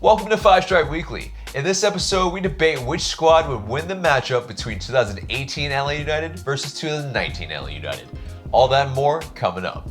Welcome to Five Stripe Weekly. In this episode, we debate which squad would win the matchup between 2018 LA United versus 2019 LA United. All that and more coming up.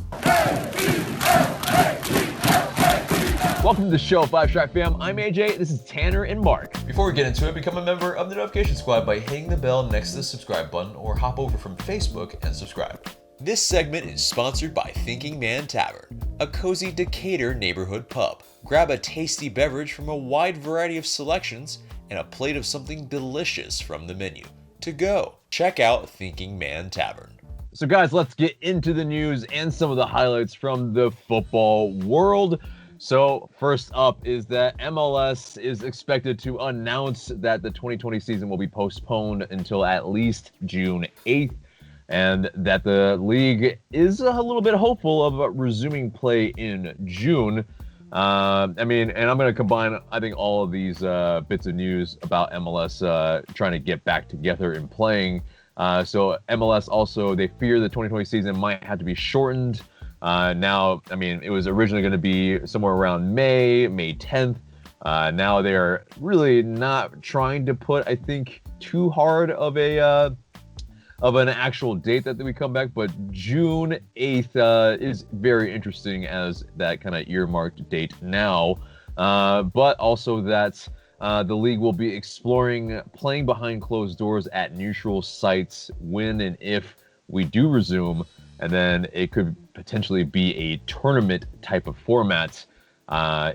Welcome to the show, Five Stripe fam. I'm AJ, this is Tanner and Mark. Before we get into it, become a member of the notification squad by hitting the bell next to the subscribe button or hop over from Facebook and subscribe. This segment is sponsored by Thinking Man Tavern, a cozy Decatur neighborhood pub. Grab a tasty beverage from a wide variety of selections and a plate of something delicious from the menu. To go, check out Thinking Man Tavern. So guys, let's get into the news and some of the highlights from the football world. So first up is that MLS is expected to announce that the 2020 season will be postponed until at least June 8th. And that the league is a little bit hopeful of resuming play in June. And I'm going to combine, I think, all of these bits of news about MLS trying to get back together and playing. So MLS also, they fear the 2020 season might have to be shortened. It was originally going to be somewhere around May 10th. Now they're really not trying to put, I think, too hard of an actual date that we come back, but June 8th is very interesting as that kind of earmarked date now. But also that the league will be exploring playing behind closed doors at neutral sites when and if we do resume, and then it could potentially be a tournament type of format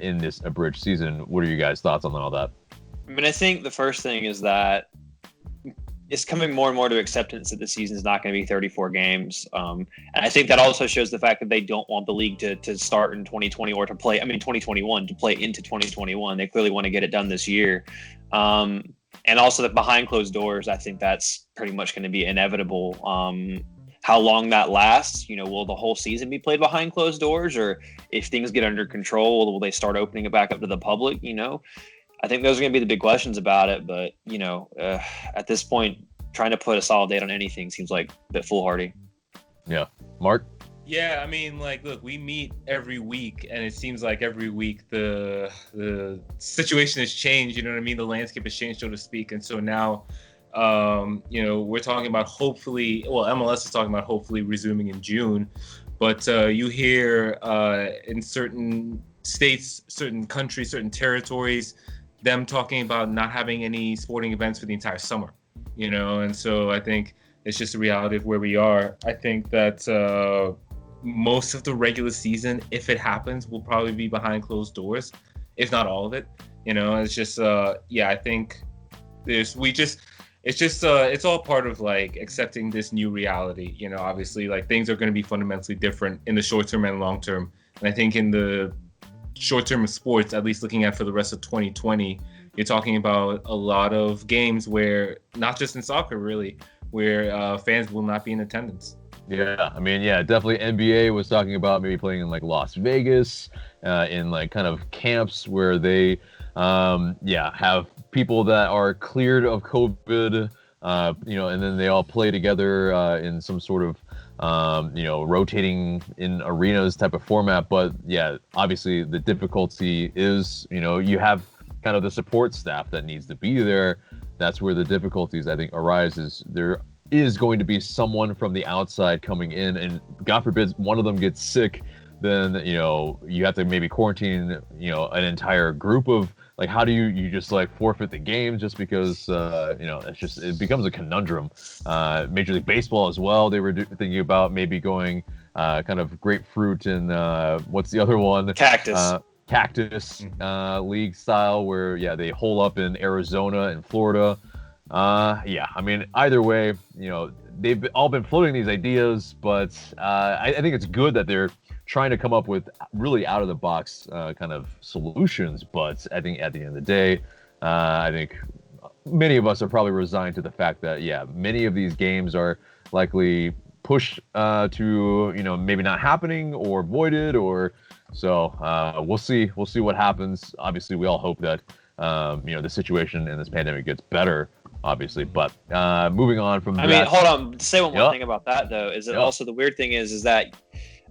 in this abridged season. What are you guys' thoughts on all that? I think the first thing is that it's coming more and more to acceptance that the season is not going to be 34 games. And I think that also shows the fact that they don't want the league to start in 2020 or 2021 to play into 2021. They clearly want to get it done this year. And also that behind closed doors, I think that's pretty much going to be inevitable. How long that lasts, will the whole season be played behind closed doors, or if things get under control, will they start opening it back up to the public? I think those are going to be the big questions about it. But, at this point, trying to put a solid date on anything seems like a bit foolhardy. Yeah. Mark? Yeah, look, we meet every week, and it seems like every week the situation has changed. You know what I mean? The landscape has changed, so to speak. And so now, we're talking about MLS is talking about hopefully resuming in June. But you hear in certain states, certain countries, certain territories, them talking about not having any sporting events for the entire summer, and so I think it's just a reality of where we are. I think that most of the regular season, if it happens, will probably be behind closed doors, if not all of it. It's just I think it's all part of accepting this new reality. Obviously things are going to be fundamentally different in the short term and long term, and I think in the short term of sports, at least looking at for the rest of 2020, you're talking about a lot of games where, not just in soccer really, where fans will not be in attendance. Yeah, definitely NBA was talking about maybe playing in Las Vegas, in kind of camps where they have people that are cleared of COVID, and then they all play together in some sort of rotating in arenas type of format. But yeah, obviously the difficulty is, you have kind of the support staff that needs to be there. That's where the difficulties, I think, arises. There is going to be someone from the outside coming in, and God forbid one of them gets sick, then, you have to maybe quarantine, an entire group of, how do you just forfeit the game just because, it becomes a conundrum. Major League Baseball as well, they were thinking about maybe going kind of grapefruit and what's the other one? Cactus league style where, they hole up in Arizona and Florida. Either way, they've all been floating these ideas, but I think it's good that they're trying to come up with really out of the box kind of solutions. But I think at the end of the day, I think many of us are probably resigned to the fact that, many of these games are likely pushed to, maybe not happening or voided, or so we'll see what happens. Obviously, we all hope that, the situation in this pandemic gets better, obviously. But moving on from hold on. Say one more thing about that, though, is that also the weird thing is that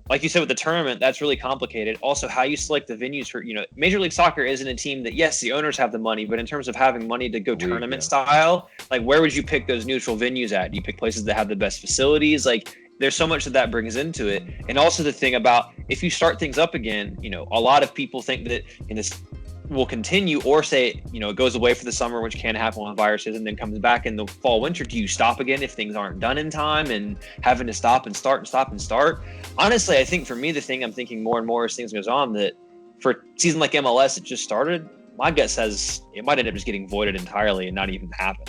like you said with the tournament, that's really complicated. Also, how you select the venues for, Major League Soccer isn't a team that, yes, the owners have the money, but in terms of having money to go tournament style, like where would you pick those neutral venues at? Do you pick places that have the best facilities? Like there's so much that brings into it. And also the thing about if you start things up again, a lot of people think that this will continue, or say, it goes away for the summer, which can happen with viruses, and then comes back in the fall, winter. Do you stop again if things aren't done in time and having to stop and start and stop and start? Honestly, I think for me, the thing I'm thinking more and more as things goes on, that for a season like MLS, it just started, my gut says it might end up just getting voided entirely and not even happen.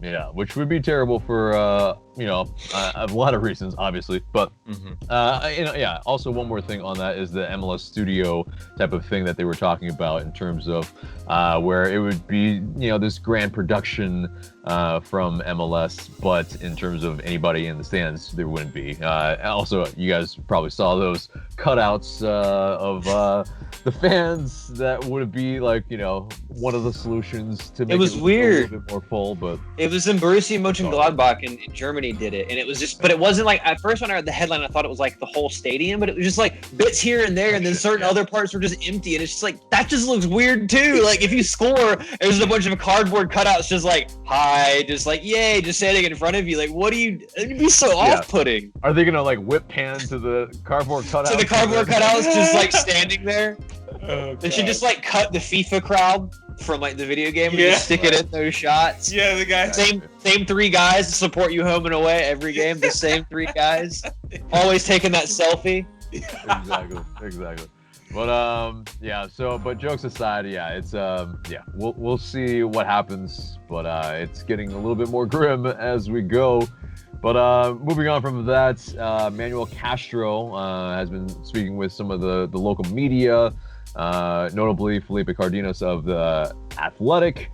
Yeah, which would be terrible for a lot of reasons, obviously. But also one more thing on that is the MLS Studio type of thing that they were talking about in terms of where it would be this grand production from MLS, but in terms of anybody in the stands, there wouldn't be. Also, you guys probably saw those cutouts of the fans. That would be like one of the solutions to make it was weird, a little bit more full. But it was in Borussia Mönchengladbach in Germany did it, and it was just, but it wasn't like, at first when I read the headline, I thought it was like the whole stadium, but it was just like bits here and there, and then certain other parts were just empty, and it's just like, that just looks weird too. Like if you score, there's a bunch of cardboard cutouts just like hi, just like yay, just standing in front of you. Like what do you? It'd be so off-putting. Are they gonna like whip pan to the cardboard cutouts? To the cardboard cutouts just like standing there. Oh, they should just like cut the FIFA crowd from like the video game and just stick it in those shots. Yeah, the guys. Same three guys to support you home and away every game. The same three guys, always taking that selfie. Exactly. But but jokes aside, it's we'll see what happens, but it's getting a little bit more grim as we go. But moving on from that, Manuel Castro has been speaking with some of the local media, notably Felipe Cardenas of the Athletic.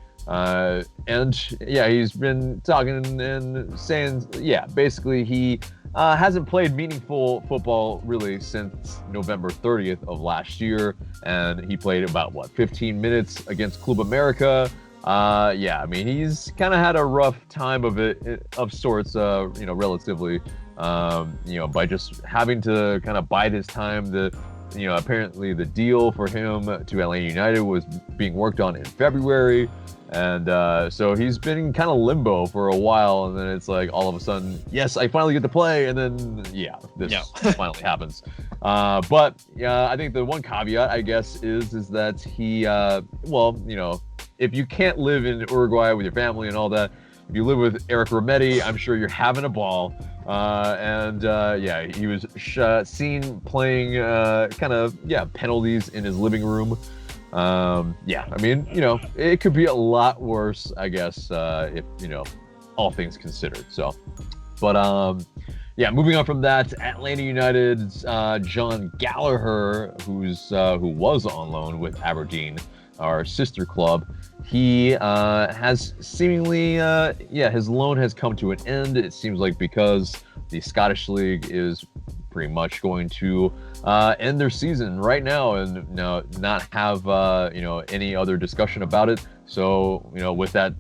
He's been talking and saying, basically he hasn't played meaningful football really since November 30th of last year, and he played about 15 minutes against Club America. He's kind of had a rough time of it, of sorts, relatively, by just having to kind of bide his time. Apparently the deal for him to Atlanta United was being worked on in February. And so he's been kind of limbo for a while, and then it's like all of a sudden, yes, I finally get to play, and then this finally happens. I think the one caveat, I guess, is that he, if you can't live in Uruguay with your family and all that, if you live with Eric Rometti, I'm sure you're having a ball. He was seen playing penalties in his living room. It could be a lot worse, I guess, if, all things considered. So, but, moving on from that, Atlanta United's John Gallagher, who was on loan with Aberdeen, our sister club, he has seemingly, his loan has come to an end. It seems like because the Scottish League is pretty much going to end their season right now and not have any other discussion about it. So with that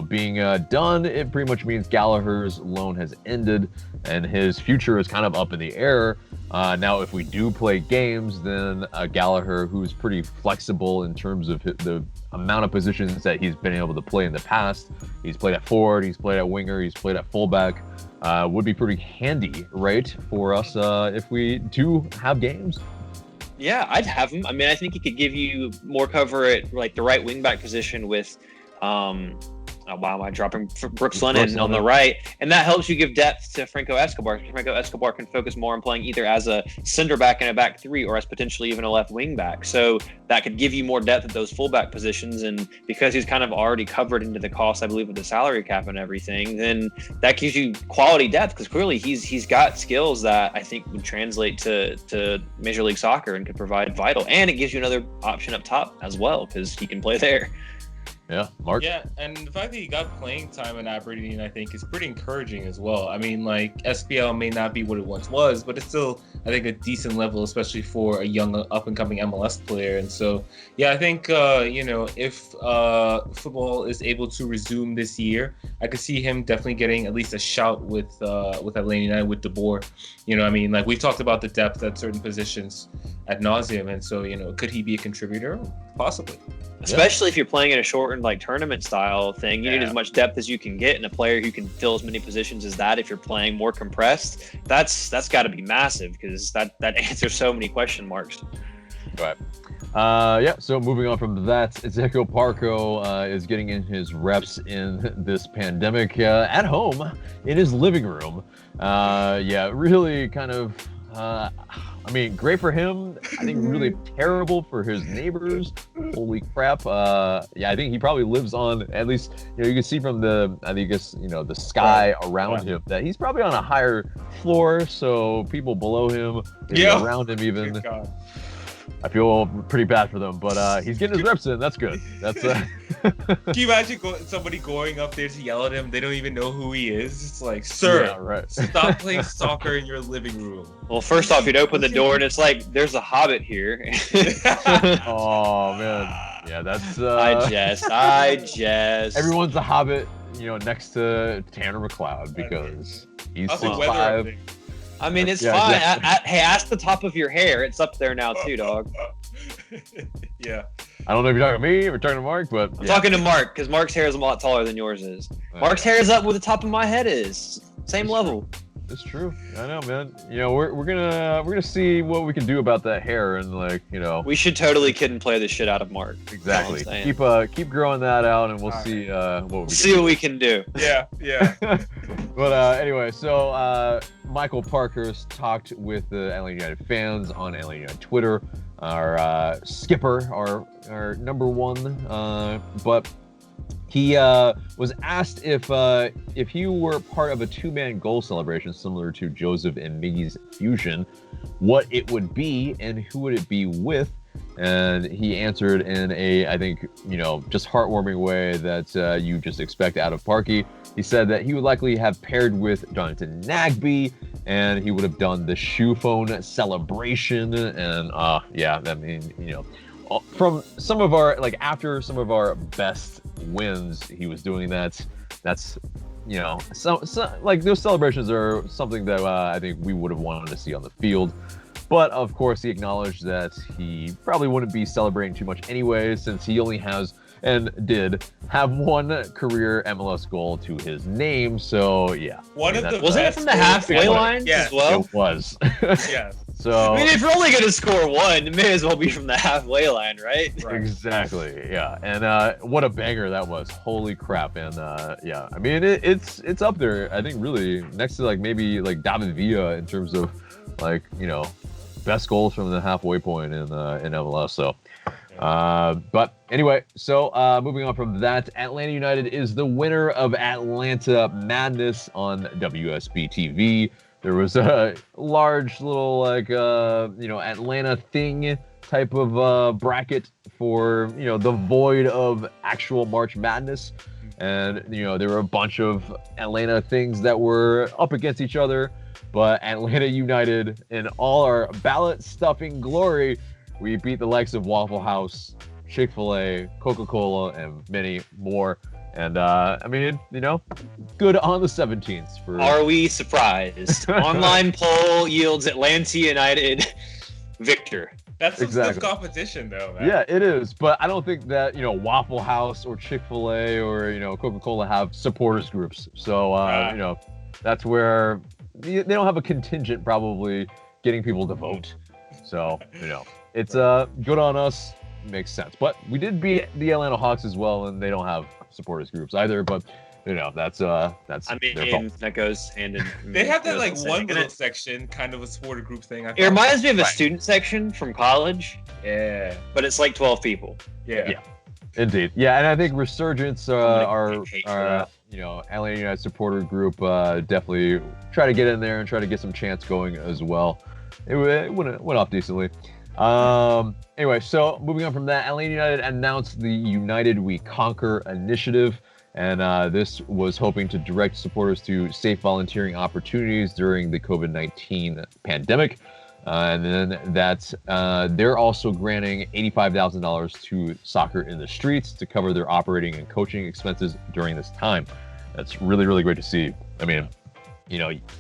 being done, it pretty much means Gallagher's loan has ended and his future is kind of up in the air. Now, if we do play games, then Gallagher, who's pretty flexible in terms of the amount of positions that he's been able to play in the past, he's played at forward, he's played at winger, he's played at fullback, would be pretty handy, right, for us if we do have games. Yeah, I'd have him. I mean, I think he could give you more cover at like the right wingback position with why am I dropping Brooks Lennon on the right? And that helps you give depth to Franco Escobar. Franco Escobar can focus more on playing either as a center back in a back three or as potentially even a left wing back. So that could give you more depth at those fullback positions. And because he's kind of already covered into the cost, I believe, of the salary cap and everything, then that gives you quality depth because clearly he's got skills that I think would translate to Major League Soccer and could provide vital. And it gives you another option up top as well because he can play there. Yeah, Mark. Yeah, and the fact that he got playing time in Aberdeen, I think, is pretty encouraging as well. I mean, like, SPL may not be what it once was, but it's still, I think, a decent level, especially for a young, up-and-coming MLS player. And so, yeah, I think, if football is able to resume this year, I could see him definitely getting at least a shout with Atlanta United, with De Boer. I mean, like, we've talked about the depth at certain positions ad nauseum, and so, could he be a contributor? Possibly. Especially if you're playing in a shortened tournament style thing, you need as much depth as you can get, and a player who can fill as many positions as that. If you're playing more compressed, that's got to be massive, because that answers so many question marks. Right. So moving on from that, Ezequiel Parco is getting in his reps in this pandemic at home in his living room. Really kind of. Great for him. I think really terrible for his neighbors. Holy crap. I think he probably lives on, at least, you can see from the sky around him that he's probably on a higher floor. So people below him, around him even. I feel pretty bad for them, but he's getting his reps in. That's good. That's Can you imagine somebody going up there to yell at him? They don't even know who he is. It's like, sir, stop playing soccer in your living room. Well, first off, you'd open the door and it's like, there's a hobbit here. Oh man, yeah, that's. I jest. Everyone's a hobbit, next to Tanner McLeod, because he's 6'5". I mean, it's fine. Hey, ask the top of your hair. It's up there now too, dog. Yeah. I don't know if you're talking to me or talking to Mark, but I'm talking to Mark, because Mark's hair is a lot taller than yours is. Mark's hair is up where the top of my head is. Same level. It's true. I know, man. We're gonna see what we can do about that hair, and we should totally kid and play the shit out of Mark. Exactly. Keep growing that out, and we'll see what we can do. Yeah. But anyway, so Michael Parkhurst talked with the Atlanta United fans on Atlanta United Twitter. Our skipper, our number one, but he was asked if he were part of a two-man goal celebration similar to Joseph and Miggy's fusion, what it would be and who would it be with. And he answered in a, I think, just heartwarming way that you just expect out of Parky. He said that he would likely have paired with Jonathan Nagbe, and he would have done the shoe phone celebration. And from some of our, after some of our best wins, he was doing that. That's, those celebrations are something that I think we would have wanted to see on the field. But of course, he acknowledged that he probably wouldn't be celebrating too much anyway, since he only has and did have one career MLS goal to his name. So yeah, wasn't it from the halfway line as well? It was. Yeah. So if you're only going to score one, it may as well be from the halfway line, right? Exactly. Yeah. And what a banger that was! Holy crap! And it's up there. I think really next to maybe David Villa in terms of best goals from the halfway point in MLS. So. But anyway, so moving on from that, Atlanta United is the winner of Atlanta Madness on WSB TV. There was a large little Atlanta thing type of bracket for the void of actual March Madness, and there were a bunch of Atlanta things that were up against each other, but Atlanta United, in all our ballot stuffing glory, we beat the likes of Waffle House, Chick-fil-A, Coca-Cola, and many more. And, good on the 17th. Are we surprised? Online poll yields Atlanta United victor. That's some tough competition, though, man. Yeah, it is. But I don't think that, Waffle House or Chick-fil-A or, Coca-Cola have supporters groups. So, that's where they don't have a contingent probably getting people to vote. So, it's good on us. Makes sense. But we did beat the Atlanta Hawks as well, and they don't have supporters groups either. But that's their fault. That goes hand in. They have that one little section, kind of a supporter group thing. It reminds me of a student section from college. Yeah. But it's 12 people. Yeah. Indeed. Yeah, and I think Resurgence, our Atlanta United supporter group, definitely try to get in there and try to get some chants going as well. It went off decently. Anyway, so moving on from that, Atlanta United announced the United We Conquer initiative. And this was hoping to direct supporters to safe volunteering opportunities during the COVID-19 pandemic. And then they're also granting $85,000 to Soccer in the Streets to cover their operating and coaching expenses during this time. That's really, really great to see. I mean,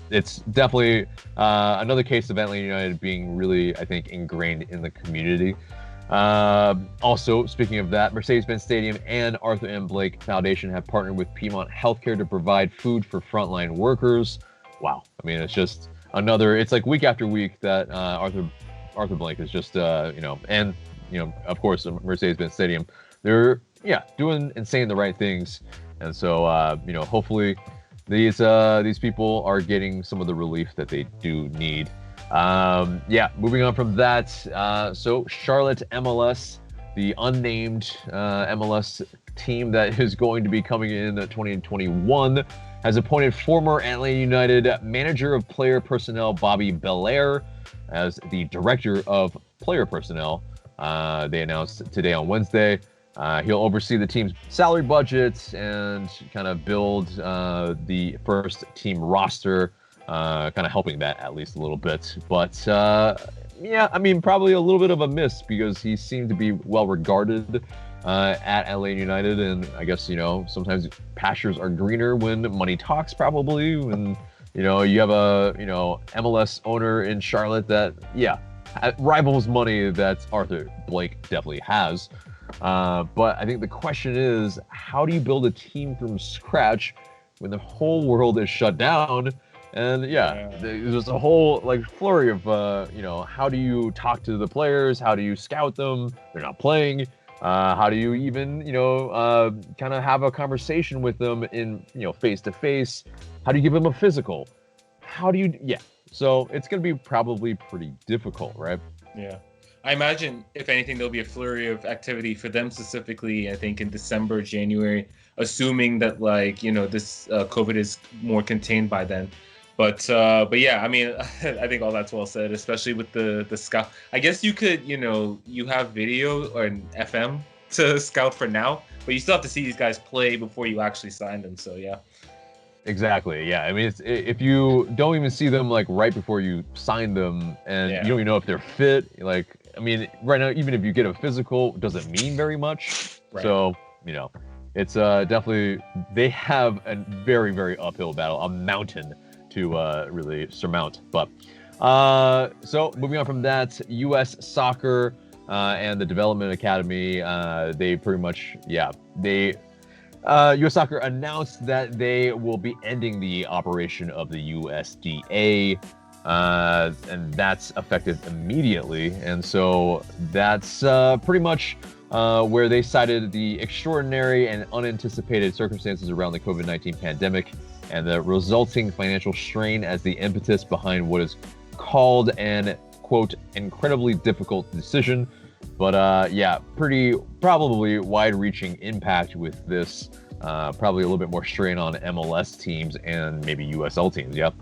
it's definitely another case of Atlanta United being really, I think, ingrained in the community. Also, speaking of that, Mercedes-Benz Stadium and Arthur M. Blake Foundation have partnered with Piedmont Healthcare to provide food for frontline workers. Wow. I mean, it's like week after week that Arthur Blake is just, and, of course, Mercedes-Benz Stadium, they're, doing and saying the right things. And so, hopefully these people are getting some of the relief that they do need. Moving on from that. So Charlotte MLS, the unnamed MLS team that is going to be coming in 2021, has appointed former Atlanta United manager of player personnel Bobby Belair as the director of player personnel. They announced today on Wednesday. He'll oversee the team's salary budget and kind of build the first team roster. Kind of helping that at least a little bit. But probably a little bit of a miss because he seemed to be well regarded at LA United. And I guess, sometimes pastures are greener when money talks, probably. When, you have a, MLS owner in Charlotte that, rivals money that Arthur Blake definitely has. But I think the question is, how do you build a team from scratch when the whole world is shut down? And there's a whole flurry of how do you talk to the players? How do you scout them? They're not playing. How do you even kind of have a conversation with them in face to face? How do you give them a physical? So it's gonna be probably pretty difficult, right? Yeah. I imagine, if anything, there'll be a flurry of activity for them specifically, I think, in December, January, assuming that this COVID is more contained by then. But yeah, I mean, I think all that's well said, especially with the scout. I guess you could, you have video or an FM to scout for now, but you still have to see these guys play before you actually sign them. So yeah. Exactly. Yeah. I mean, if you don't even see them right before you sign them, and you don't even know if they're fit, right now, even if you get a physical, it doesn't mean very much. Right. So, it's definitely, they have a very, very uphill battle, a mountain to really surmount. But so moving on from that, U.S. Soccer and the Development Academy, they pretty much, U.S. Soccer announced that they will be ending the operation of the USDA, and that's effective immediately. And so that's pretty much where they cited the extraordinary and unanticipated circumstances around the COVID-19 pandemic and the resulting financial strain as the impetus behind what is called an, quote, incredibly difficult decision. But pretty probably wide-reaching impact with this. Probably a little bit more strain on MLS teams and maybe USL teams. Yep.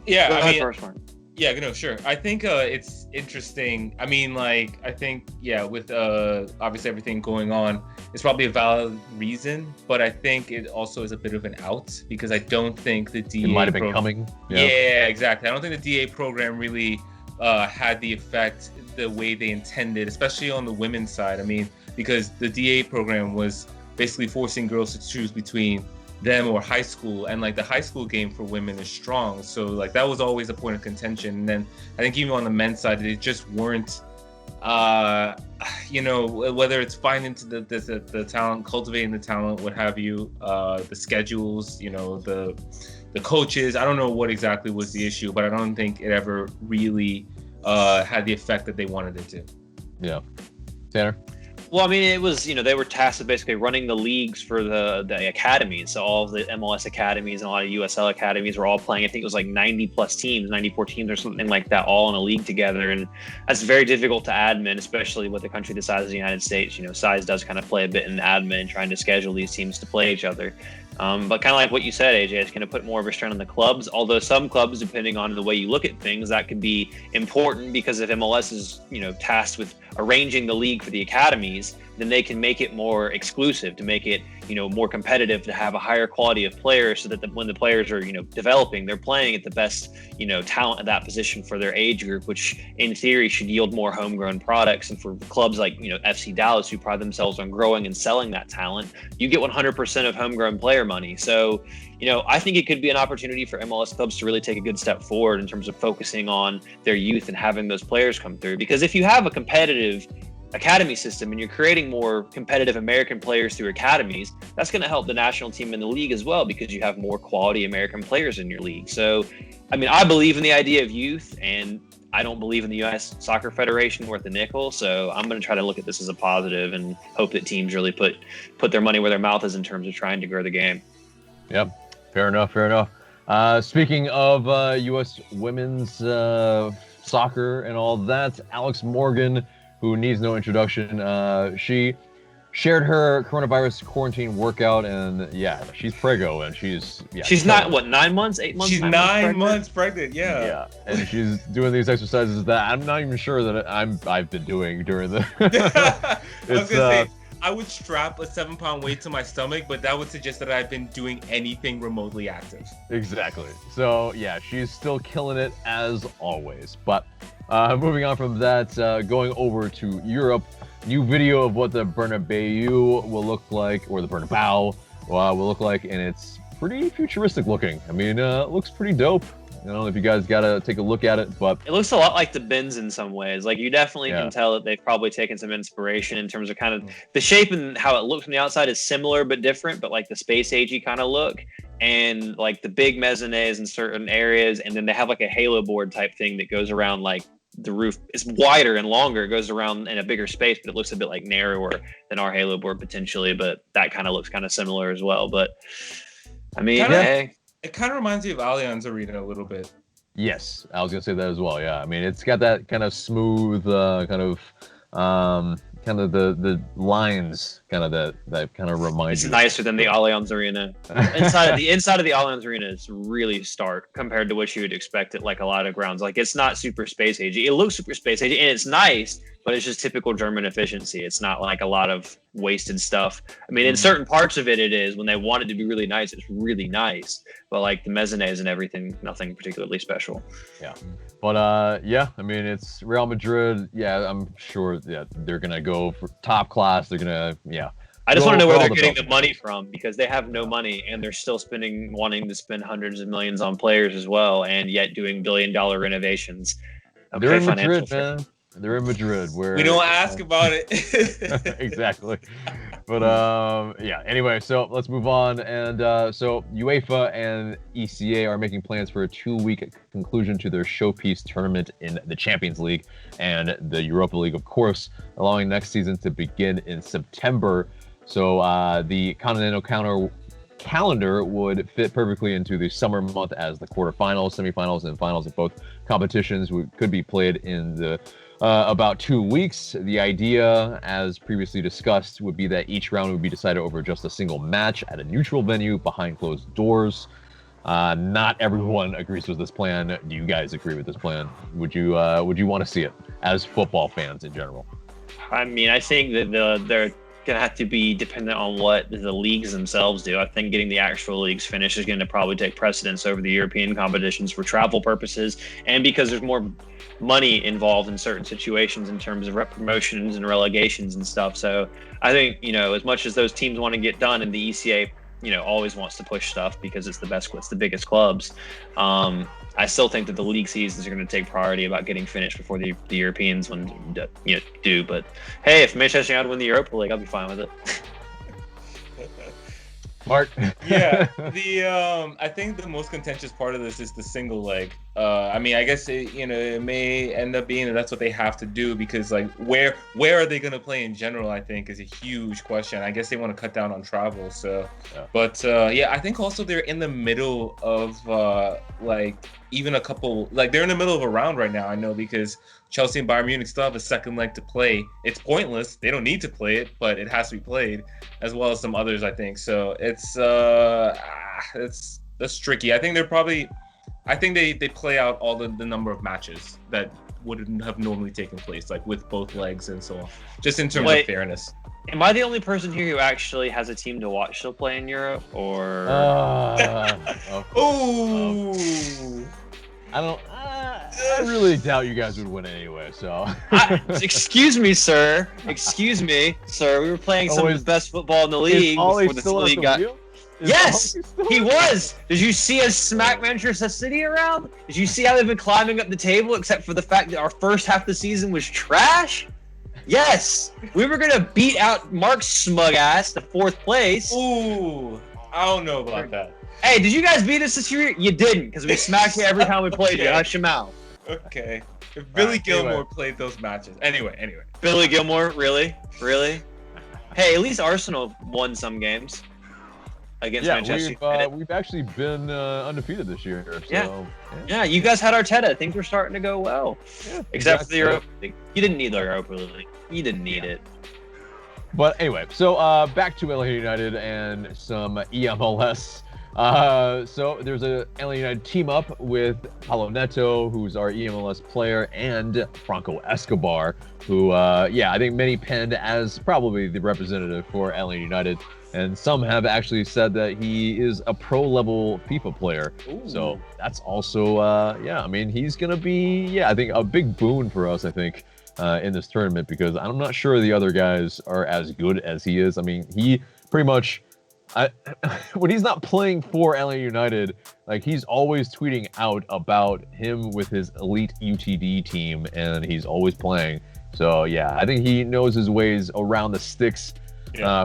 Yeah, I mean, first one. Yeah, no, sure. I think it's interesting. I mean, I think, with obviously everything going on, it's probably a valid reason, but I think it also is a bit of an out because I don't think the DA... It might have been coming. Yeah, exactly. I don't think the DA program really had the effect the way they intended, especially on the women's side. I mean, because the DA program was basically forcing girls to choose between them or high school, and the high school game for women is strong, so that was always a point of contention. And then I think even on the men's side, they just weren't whether it's finding the talent, cultivating the talent, what have you, the schedules, the coaches, I don't know what exactly was the issue, but I don't think it ever really had the effect that they wanted it to. Yeah. Tanner? Well, I mean, it was, they were tasked with basically running the leagues for the academies. So all of the MLS academies and a lot of USL academies were all playing. I think it was 90 plus teams, 94 teams or something like that, all in a league together. And that's very difficult to admin, especially with a country the size of the United States. Size does kind of play a bit in admin, trying to schedule these teams to play each other. But kind of like what you said, AJ, it's going to put more of a strain on the clubs. Although some clubs, depending on the way you look at things, that could be important because if MLS is, tasked with arranging the league for the academies, then they can make it more exclusive, to make it, more competitive, to have a higher quality of players, so that when the players are, developing, they're playing at the best, talent at that position for their age group, which in theory should yield more homegrown products. And for clubs like, FC Dallas, who pride themselves on growing and selling that talent, you get 100% of homegrown player money. So, I think it could be an opportunity for MLS clubs to really take a good step forward in terms of focusing on their youth and having those players come through. Because if you have a competitive academy system and you're creating more competitive American players through academies, that's going to help the national team in the league as well, because you have more quality American players in your league. So, I believe in the idea of youth, and I don't believe in the U.S. Soccer Federation worth a nickel. So I'm going to try to look at this as a positive and hope that teams really put their money where their mouth is in terms of trying to grow the game. Yep. Fair enough. Speaking of U.S. women's soccer and all that, Alex Morgan, who needs no introduction, she shared her coronavirus quarantine workout, and she's prego, and she's not 9 months, 8 months. She's 9 months pregnant. Yeah, and she's doing these exercises that I'm not even sure that I've been doing during the. I was gonna say, I would strap a 7-pound weight to my stomach, but that would suggest that I've been doing anything remotely active. Exactly. So she's still killing it as always. But moving on from that, going over to Europe, new video of what the Bernabeu will look like, or the Bernabeu will look like, and it's pretty futuristic looking. It looks pretty dope. I don't know if you guys gotta take a look at it, but it looks a lot like the Benz in some ways. Like, you definitely can tell that they've probably taken some inspiration in terms of kind of the shape, and how it looks from the outside is similar but different, but like the space agey kind of look, and like the big mezzanines in certain areas, and then they have like a halo board type thing that goes around, like the roof is wider and longer, it goes around in a bigger space, but it looks a bit like narrower than our halo board potentially, but that kind of looks kind of similar as well. But it kind of reminds me of Allianz Arena a little bit. Yes, I was gonna say that as well. Yeah, it's got that kind of smooth, kind of the lines, kind of that kind of reminds. It's nicer than the Allianz Arena. The inside of the Allianz Arena is really stark compared to what you would expect at like a lot of grounds. Like, it's not super space agey. It looks super space agey, and it's nice, but it's just typical German efficiency. It's not like a lot of wasted stuff. In certain parts of it is. When they want it to be really nice, it's really nice. But like the mezzanines and everything, nothing particularly special. Yeah. But it's Real Madrid. Yeah, I'm sure they're gonna go for top class. They're gonna I just want to know where they're getting the money from, because they have no money and they're still wanting to spend hundreds of millions on players as well, and yet doing billion-dollar renovations. Okay, they're in Madrid, man. They're in Madrid, where we don't ask about it. Exactly. But anyway, so let's move on. And so UEFA and ECA are making plans for a 2-week conclusion to their showpiece tournament in the Champions League and the Europa League, of course, allowing next season to begin in September. So the Continental calendar would fit perfectly into the summer month, as the quarterfinals, semifinals, and finals of both competitions could be played in the about 2 weeks. The idea, as previously discussed, would be that each round would be decided over just a single match at a neutral venue behind closed doors. Not everyone agrees with this plan. Do you guys agree with this plan? Would you want to see it as football fans in general? I think that they're going to have to be dependent on what the leagues themselves do. I think getting the actual leagues finished is going to probably take precedence over the European competitions for travel purposes, and because there's more money involved in certain situations in terms of promotions and relegations and stuff. So I think, as much as those teams want to get done, and the ECA, always wants to push stuff because it's the biggest clubs. I still think that the league seasons are going to take priority about getting finished before the Europeans do. But hey, if Manchester United win the Europa League, I'll be fine with it. Mark. Yeah, I think the most contentious part of this is the single leg. I guess it may end up being that that's what they have to do, because like where are they going to play in general, I think, is a huge question. I guess they want to cut down on travel. So, yeah. But I think also they're in the middle of even a couple, they're in the middle of a round right now. I know, because Chelsea and Bayern Munich still have a second leg to play. It's pointless. They don't need to play it, but it has to be played, as well as some others, I think. So that's tricky. I think they play out all the number of matches that wouldn't have normally taken place, like with both legs and so on, just in terms of fairness. Am I the only person here who actually has a team to watch still play in Europe, or? Ooh. I really doubt you guys would win anyway. So. Excuse me, sir. We were playing some of the best football in the league before this league got. Yes, he was. Did you see us smack Manchester City around? Did you see how they've been climbing up the table, except for the fact that our first half of the season was trash? Yes, we were gonna beat out Mark's smug ass to 4th place. Ooh, I don't know about that. Hey, did you guys beat us this year? You didn't, because we smacked you every time we played you. Hush your mouth. Okay. If Billy Gilmore played those matches. Anyway. Billy Gilmore, really? Hey, at least Arsenal won some games against Manchester United. We've actually been undefeated this year. So, yeah, you guys had Arteta. Things were starting to go well. Yeah, except for the Europa League. You didn't need the Europa League. You didn't need it. But anyway, so back to LA United and some EMLS. So there's a LA United team up with Paulo Neto, who's our EMLS player, and Franco Escobar, who, I think many penned as probably the representative for LA United. And some have actually said that he is a pro-level FIFA player. Ooh. So that's also, I mean, he's going to be, I think a big boon for us, I think, in this tournament, because I'm not sure the other guys are as good as he is. I mean, he pretty much, when he's not playing for LA United, like, he's always tweeting out about him with his elite UTD team, and he's always playing. So, I think he knows his ways around the sticks.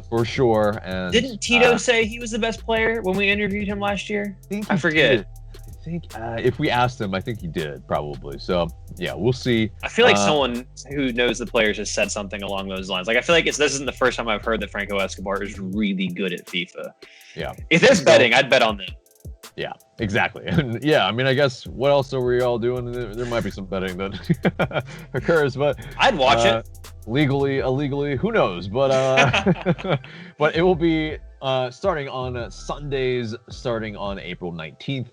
For sure. And didn't Tito say he was the best player when we interviewed him last year? I forget. I think if we asked him, I think he did, probably. So we'll see. I feel like someone who knows the players has said something along those lines. Like, I feel like this isn't the first time I've heard that Franco Escobar is really good at FIFA. Yeah. If there's betting, I'd bet on them. Yeah, exactly. And I mean, I guess what else are we all doing? There might be some betting that occurs, but I'd watch it. Legally, illegally, who knows? But but it will be starting on Sundays, starting on April 19th.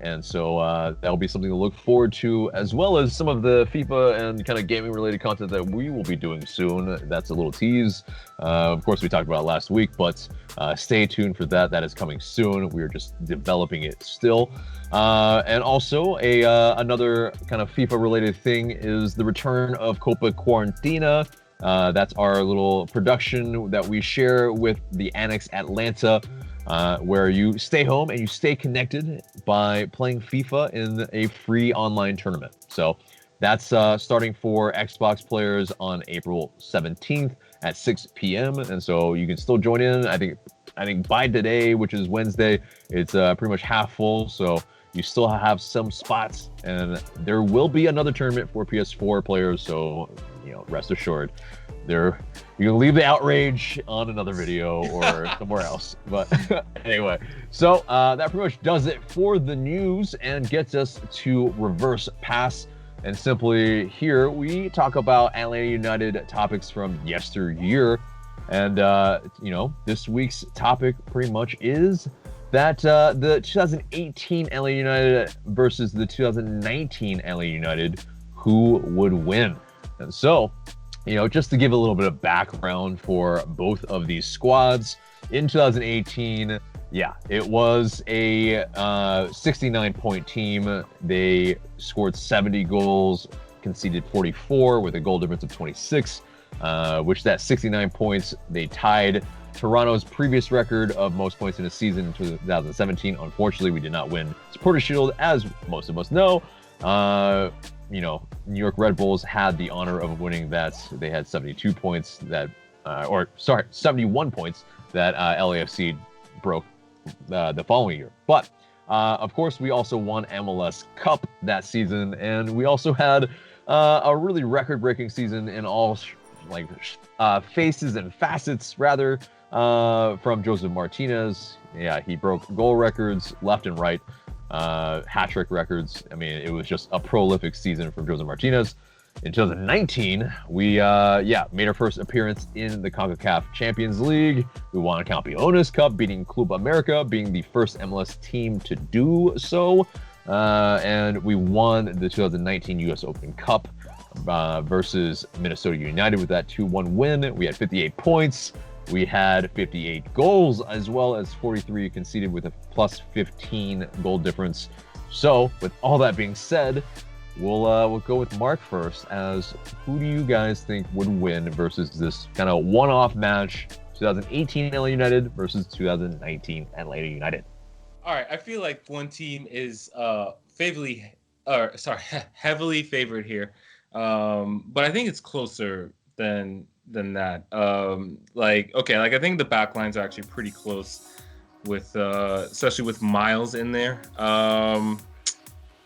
And so that'll be something to look forward to, as well as some of the FIFA and kind of gaming related content that we will be doing soon. That's a little tease. Of course, we talked about it last week, but stay tuned for that. That is coming soon. We are just developing it still. And also another kind of FIFA related thing is the return of Copa Quarantina. That's our little production that we share with the Annex Atlanta, where you stay home and you stay connected by playing FIFA in a free online tournament. So that's starting for Xbox players on April 17th at 6 p.m. And so you can still join in. I think by today, which is Wednesday, it's pretty much half full. So you still have some spots, and there will be another tournament for PS4 players. So, rest assured, you can leave the outrage on another video or somewhere else. But anyway, so that pretty much does it for the news and gets us to Reverse Pass. And simply here we talk about LA United topics from yesteryear. And, this week's topic pretty much is that the 2018 LA United versus the 2019 LA United, who would win? And so, just to give a little bit of background for both of these squads, in 2018, it was a 69-point team. They scored 70 goals, conceded 44 with a goal difference of 26, which that 69 points, they tied Toronto's previous record of most points in a season in 2017. Unfortunately, we did not win Supporters Shield, as most of us know. New York Red Bulls had the honor of winning that. They had 72 points 71 points that LAFC broke the following year. But of course, we also won MLS Cup that season, and we also had a really record-breaking season in all faces and facets, rather, from Joseph Martinez. He broke goal records left and right. Hat-trick records. I mean, it was just a prolific season from Joseph Martinez. In 2019, we made our first appearance in the CONCACAF Champions League. We won a Campeones Cup, beating Club America, being the first MLS team to do so. And we won the 2019 U.S. Open Cup versus Minnesota United with that 2-1 win. We had 58 points. We had 58 goals, as well as 43 conceded with a plus 15 goal difference. So, with all that being said, we'll go with Mark first. As who do you guys think would win versus this kind of one-off match, 2018 LA United versus 2019 Atlanta United? All right, I feel like one team is heavily favored here, but I think it's closer than that. I think the back lines are actually pretty close, with especially with Miles in there.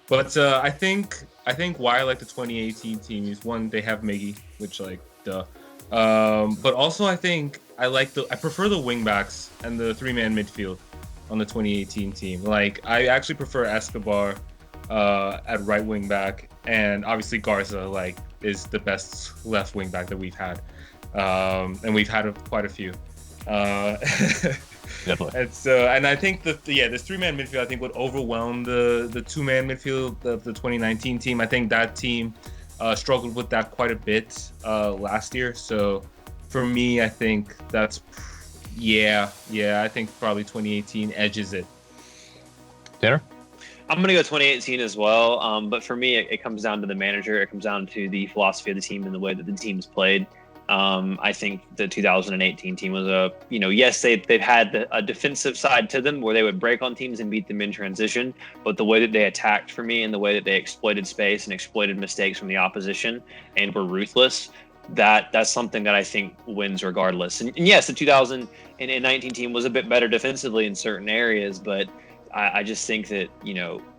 But I think why I like the 2018 team is, one, they have Miggy, which duh. But also I think I prefer the wingbacks and the 3-man midfield on the 2018 team. Like, I actually prefer Escobar at right wing back, and obviously Garza is the best left wing back that we've had, and we've had quite a few. Definitely. And I think this 3-man midfield I think would overwhelm the 2-man midfield of the 2019 team. I think that team struggled with that quite a bit last year. So for me, I think that's I think probably 2018 edges it. Tanner? I'm going to go 2018 as well. But for me, it comes down to the manager. It comes down to the philosophy of the team and the way that the team's played. I think the 2018 team was yes, they've had a defensive side to them where they would break on teams and beat them in transition. But the way that they attacked, for me, and the way that they exploited space and exploited mistakes from the opposition and were ruthless, that's something that I think wins regardless. And yes, the 2019 team was a bit better defensively in certain areas, but I just think that,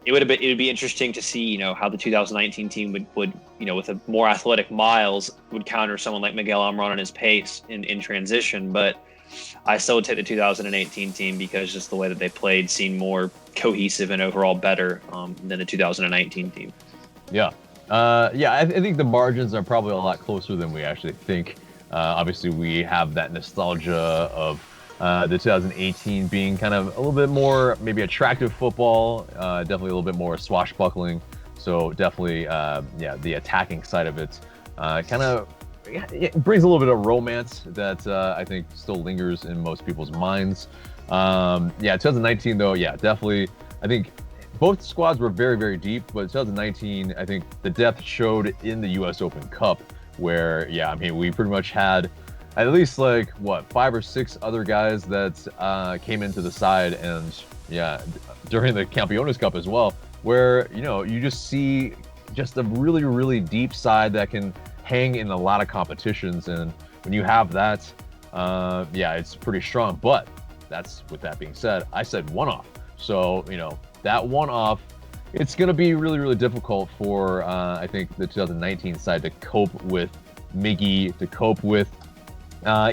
it would be interesting to see, how the 2019 team would with a more athletic Miles would counter someone like Miguel Almiron and his pace in transition. But I still would take the 2018 team because just the way that they played seemed more cohesive and overall better than the 2019 team. Yeah. I think the margins are probably a lot closer than we actually think. Obviously, we have that nostalgia of the 2018 being kind of a little bit more maybe attractive football, definitely a little bit more swashbuckling. So definitely, the attacking side of it it brings a little bit of romance that I think still lingers in most people's minds. 2019 though, definitely. I think both squads were very, very deep, but 2019, I think the depth showed in the U.S. Open Cup, where we pretty much had at least 5 or 6 other guys that came into the side, and during the Campeones Cup as well, where you just see just a really, really deep side that can hang in a lot of competitions. And when you have that, it's pretty strong. But with that being said, I said one-off. So that one-off, it's going to be really, really difficult for I think the 2019 side to cope with Miggy, to cope with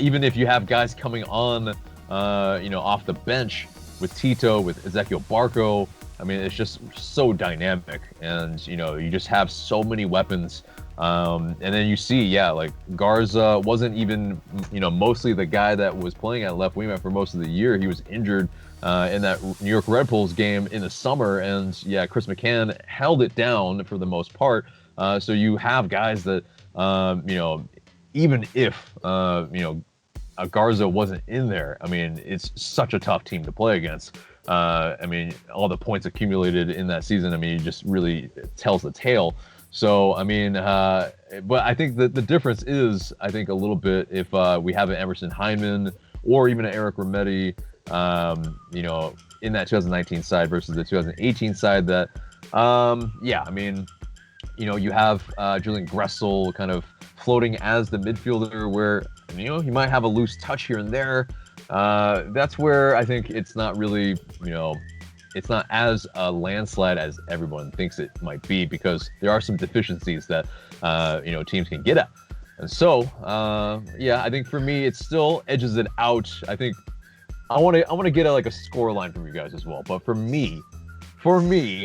even if you have guys coming on, off the bench with Tito, with Ezequiel Barco. I mean, it's just so dynamic, and you just have so many weapons. And then you see, Garza wasn't even, mostly the guy that was playing at left wingback for most of the year. He was injured in that New York Red Bulls game in the summer, and Chris McCann held it down for the most part. So you have guys that, even if Garza wasn't in there, I mean, it's such a tough team to play against. All the points accumulated in that season, it just really tells the tale. So, but I think that the difference is, I think, a little bit if we have an Emerson Hyndman or even an Eric Remedi, in that 2019 side versus the 2018 side that, you have Julian Gressel kind of floating as the midfielder where, he might have a loose touch here and there. That's where I think it's not really, it's not as a landslide as everyone thinks it might be, because there are some deficiencies that, teams can get at. And so, I think for me, it still edges it out. I think I want to get a score line from you guys as well. But for me,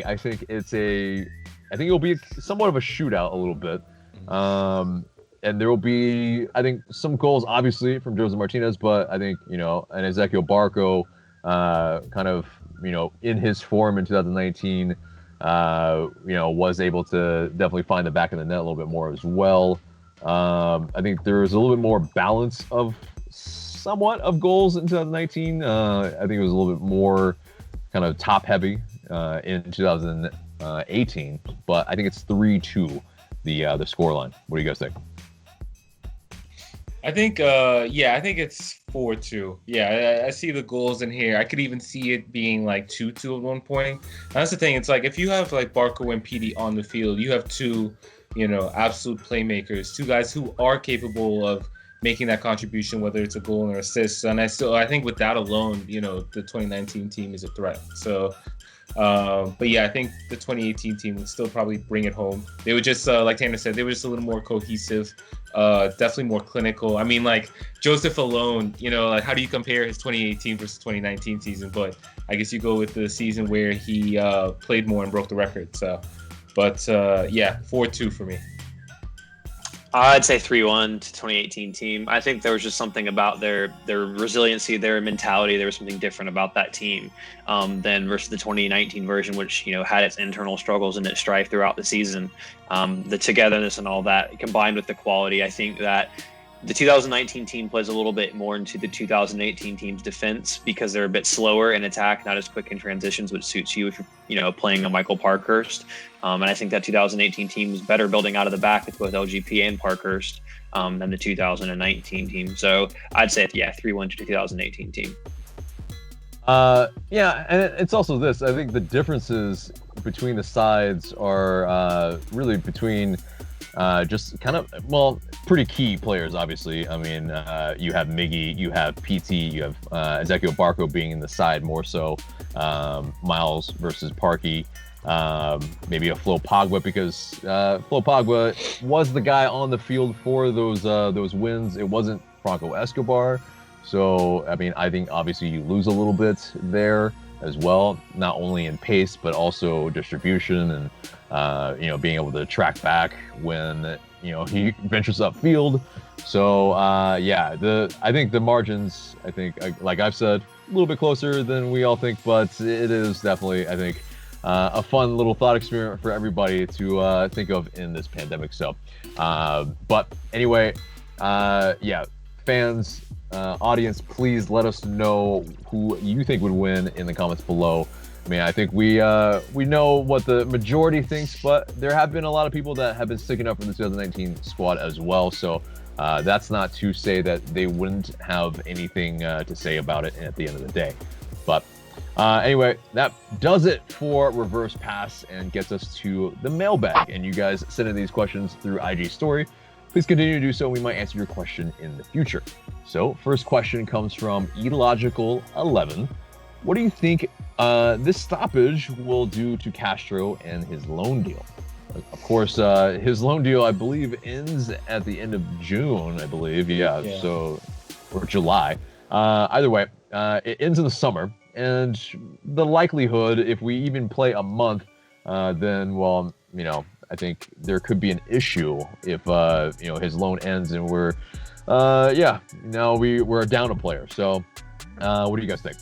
I think it'll be somewhat of a shootout a little bit. And there will be, I think, some goals, obviously, from Joseph Martinez, but I think, an Ezequiel Barco kind of, in his form in 2019, was able to definitely find the back of the net a little bit more as well. I think there was a little bit more balance of somewhat of goals in 2019. I think it was a little bit more kind of top heavy in 2018, but I think it's 3-2 the scoreline. What do you guys think? I think it's 4-2. Yeah, I see the goals in here. I could even see it being like 2-2 at one point. That's the thing. It's like if you have like Barco and PD on the field, you have two, absolute playmakers, two guys who are capable of making that contribution, whether it's a goal or assist. And I think with that alone, the 2019 team is a threat. So, but yeah, I think the 2018 team would still probably bring it home. They would just, like Tanner said, they were just a little more cohesive, definitely more clinical. I mean, like Joseph alone, like how do you compare his 2018 versus 2019 season? But I guess you go with the season where he played more and broke the record. So, but yeah, 4-2 for me. I'd say 3-1 to 2018 team. I think there was just something about their resiliency, their mentality. There was something different about that team than versus the 2019 version, which had its internal struggles and its strife throughout the season. The togetherness and all that combined with the quality, I think that the 2019 team plays a little bit more into the 2018 team's defense because they're a bit slower in attack, not as quick in transitions, which suits you if you're playing a Michael Parkhurst. And I think that 2018 team was better building out of the back with both LGP and Parkhurst than the 2019 team. So I'd say, 3-1 to 2018 team. Yeah, and it's also this. I think the differences between the sides are really between just kind of, pretty key players, obviously. I mean, you have Miggy, you have PT, you have Ezequiel Barco being in the side more so, Miles versus Parkey. Maybe a Flo Pogba because Flo Pogba was the guy on the field for those wins. It wasn't Franco Escobar. So, I mean, I think obviously you lose a little bit there as well, not only in pace, but also distribution and, being able to track back when, he ventures upfield. So, I think the margins, like I've said, a little bit closer than we all think, but it is definitely, I think, a fun little thought experiment for everybody to think of in this pandemic. So, but anyway, fans, audience, please let us know who you think would win in the comments below. I mean, I think we know what the majority thinks, but there have been a lot of people that have been sticking up for the 2019 squad as well. So that's not to say that they wouldn't have anything to say about it at the end of the day. But anyway, that does it for Reverse Pass and gets us to the mailbag. And you guys send in these questions through IG Story. Please continue to do so. We might answer your question in the future. So first question comes from Elogical11. What do you think this stoppage will do to Castro and his loan deal? Of course, his loan deal, I believe, ends at the end of June, I believe. Yeah. So, or July. Either way, it ends in the summer. And the likelihood, if we even play a month, then, I think there could be an issue if, his loan ends and we're down a player. So what do you guys think?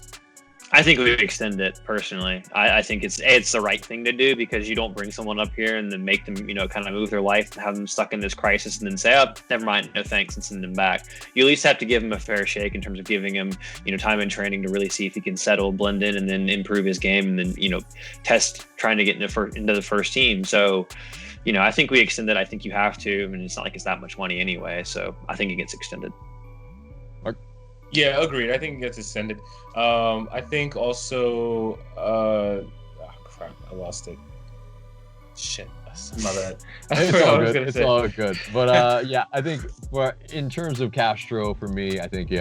I think we would extend it personally. I think it's the right thing to do because you don't bring someone up here and then make them, kind of move their life and have them stuck in this crisis and then say, oh, never mind, no thanks, and send them back. You at least have to give him a fair shake in terms of giving him, time in training to really see if he can settle, blend in, and then improve his game and then, test trying to get into the first team. So, I think we extend it. I think you have to. I mean, it's not like it's that much money anyway. So I think it gets extended. Mark? Yeah, agreed. I think it gets extended. I think also, crap, I lost it. Shit, my bad. It's all good. But I think in terms of Castro, for me, I think you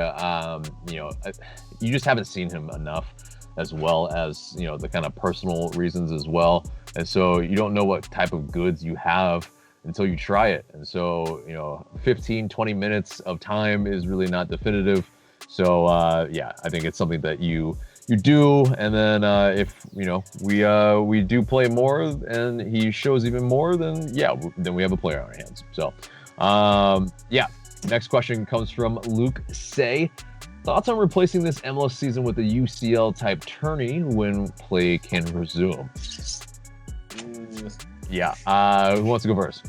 just haven't seen him enough, as well as the kind of personal reasons as well, and so you don't know what type of goods you have until you try it. And so 15-20 minutes of time is really not definitive. So I think it's something that you you do, and then if we do play more and he shows even more, then then we have a player on our hands. So next question comes from Luke Say. Thoughts on replacing this MLS season with a UCL type tourney when play can resume? Who wants to go first?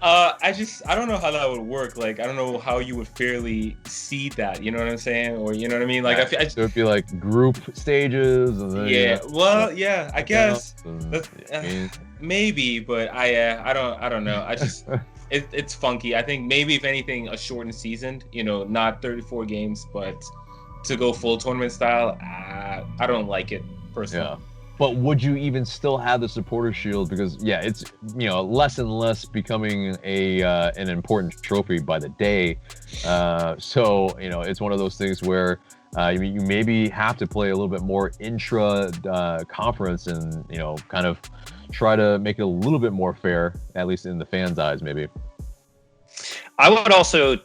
I don't know how that would work. Like, I don't know how you would fairly see that. You know what I'm saying? Or you know what I mean? Like, so it'd be like group stages. And then, I guess maybe, but I don't know. I just it's funky. I think maybe if anything, a shortened season. Not 34 games, but to go full tournament style. I don't like it personally. Yeah. But would you even still have the supporter shield? Because it's less and less becoming an important trophy by the day. So it's one of those things where you maybe have to play a little bit more intra conference and kind of try to make it a little bit more fair, at least in the fans' eyes, maybe. I would also.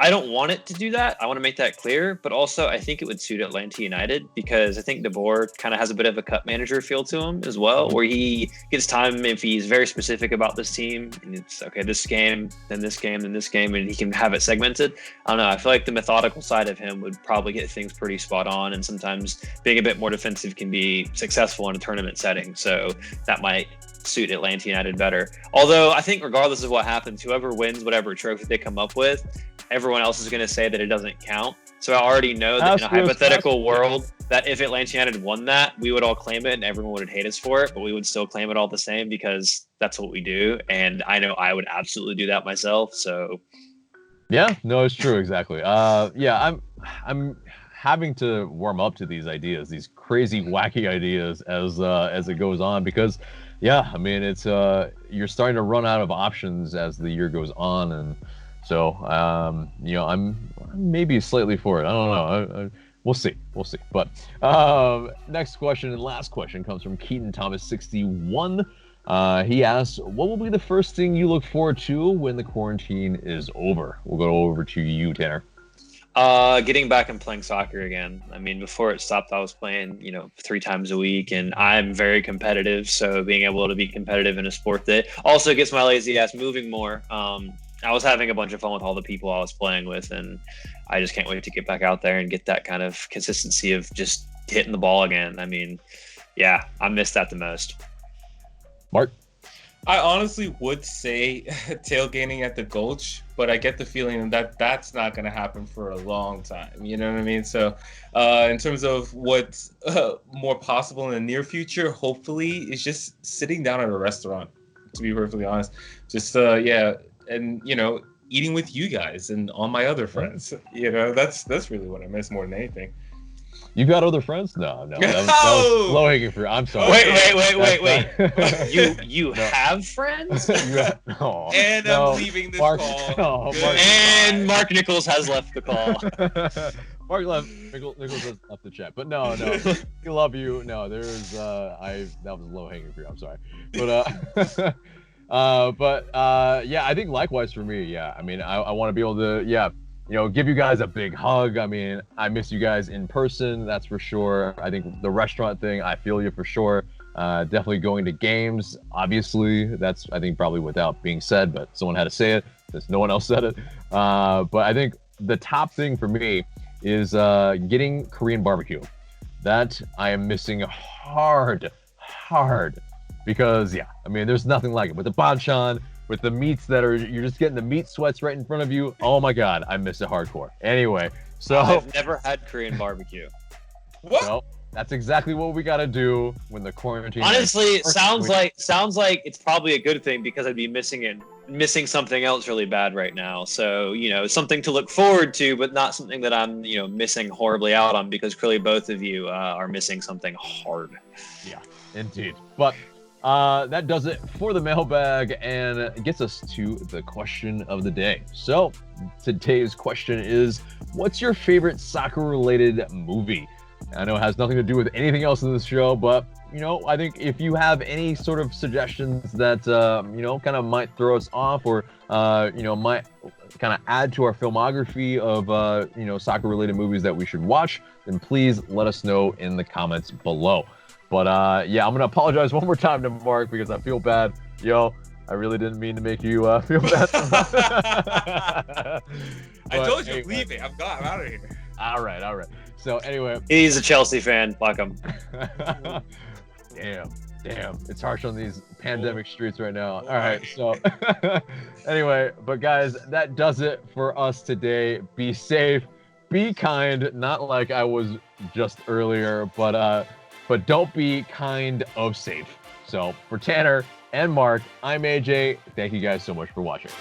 I don't want it to do that. I want to make that clear, but also I think it would suit Atlanta United because I think DeBoer kind of has a bit of a cup manager feel to him as well, where he gets time if he's very specific about this team and it's okay, this game, then this game, then this game, and he can have it segmented. I don't know. I feel like the methodical side of him would probably get things pretty spot on, and sometimes being a bit more defensive can be successful in a tournament setting. So that might suit Atlanta United better. Although I think regardless of what happens, whoever wins whatever trophy they come up with, everyone else is going to say that it doesn't count. So I already know that in a hypothetical world that if Atlanta United won that, we would all claim it and everyone would hate us for it, but we would still claim it all the same because that's what we do. And I know I would absolutely do that myself. So yeah, no, it's true. Exactly. I'm having to warm up to these ideas, these crazy, wacky ideas as it goes on, because it's you're starting to run out of options as the year goes on, and so I'm maybe slightly for it. I don't know. We'll see. But next question and last question comes from Keaton Thomas 61. He asks, what will be the first thing you look forward to when the quarantine is over? We'll go over to you, Tanner. Getting back and playing soccer again. I mean, before it stopped, I was playing, 3 times a week, and I'm very competitive. So being able to be competitive in a sport that also gets my lazy ass moving more. I was having a bunch of fun with all the people I was playing with, and I just can't wait to get back out there and get that kind of consistency of just hitting the ball again. I mean, I miss that the most. Mark? I honestly would say tailgating at the Gulch, but I get the feeling that that's not going to happen for a long time. You know what I mean? So in terms of what's more possible in the near future, hopefully, is just sitting down at a restaurant, to be perfectly honest. Just, and, eating with you guys and all my other friends. That's really what I miss more than anything. You got other friends? No. That was low-hanging fruit. I'm sorry. Wait. You have friends? I'm leaving this call. And Mark Nichols has left the call. Mark left. Nichols has left the chat. But no. We love you. No, there's that was low-hanging fruit. I'm sorry. But I think likewise for me. I mean, I want to be able to give you guys a big hug. I mean, I miss you guys in person, that's for sure. I think the restaurant thing, I feel you for sure. Definitely going to games, obviously. That's, I think, probably without being said, but someone had to say it since no one else said it. But I think the top thing for me is getting Korean barbecue. That I am missing hard. Because, I mean, there's nothing like it. With the banchan, with the meats you're just getting the meat sweats right in front of you. Oh my God, I miss it hardcore. Anyway, so I've never had Korean barbecue. What? So that's exactly what we got to do when the quarantine. Honestly, it sounds like it's probably a good thing because I'd be missing something else really bad right now. So, something to look forward to, but not something that I'm, missing horribly out on, because clearly both of you are missing something hard. Yeah, indeed. But that does it for the mailbag and gets us to the question of the day. So today's question is, what's your favorite soccer-related movie? I know it has nothing to do with anything else in this show, but I think if you have any sort of suggestions that kind of might throw us off, or might kind of add to our filmography of soccer-related movies that we should watch, then please let us know in the comments below. But I'm gonna apologize one more time to Mark because I feel bad. I really didn't mean to make you feel bad. I told you, leave it. I'm out of here. All right. So anyway, He's a Chelsea fan. Fuck him. Damn. It's harsh on these pandemic streets right now. All right. So anyway, but guys, that does it for us today. Be safe, be kind, not like I was just earlier, but don't be kind of safe. So for Tanner and Mark, I'm AJ. Thank you guys so much for watching.